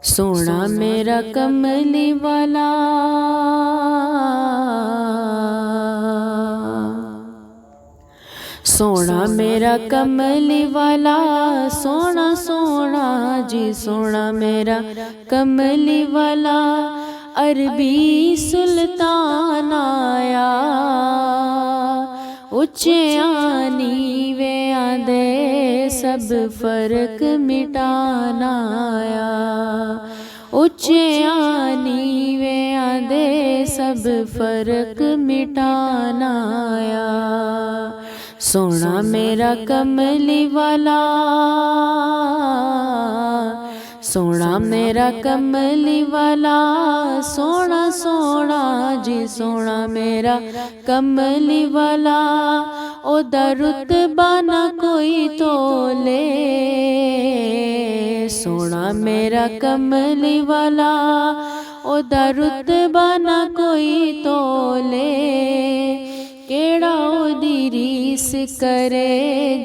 सोना मेरा कमली वाला, सोना मेरा कमली वाला, सोना सोना जी सोना मेरा कमली वाला। अरबी सुल्तान आया, उच्चियां नीवियां दे सब फर्क मिटाना आया। उच्चियां नीवियां दे सब फर्क मिटाना आया। सोना मेरा कमली वाला, सोना मेरा कमली वाला, सोना सोना जी सोना मेरा कमली वाला। ओदा रुतबा ना कोई तोले, सोना मेरा कमली वाला। ओदा रुतबा ना कोई तोले, केड़ा ओदी रीस करे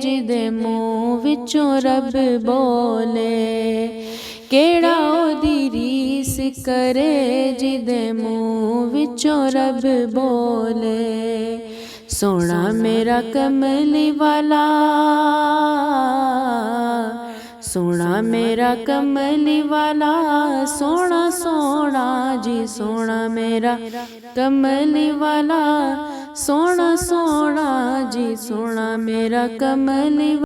जिदे मुँह विचों रब बोले। केड़ा ओदी रीस करे जिदे मुँह विचों रब बोले। सोना मेरा कमली वाला, सोना मेरा कमली वाला, सोना सोना जी सोना मेरा कमली वाला। सोना सोना जी सोना मेरा कमली वाला।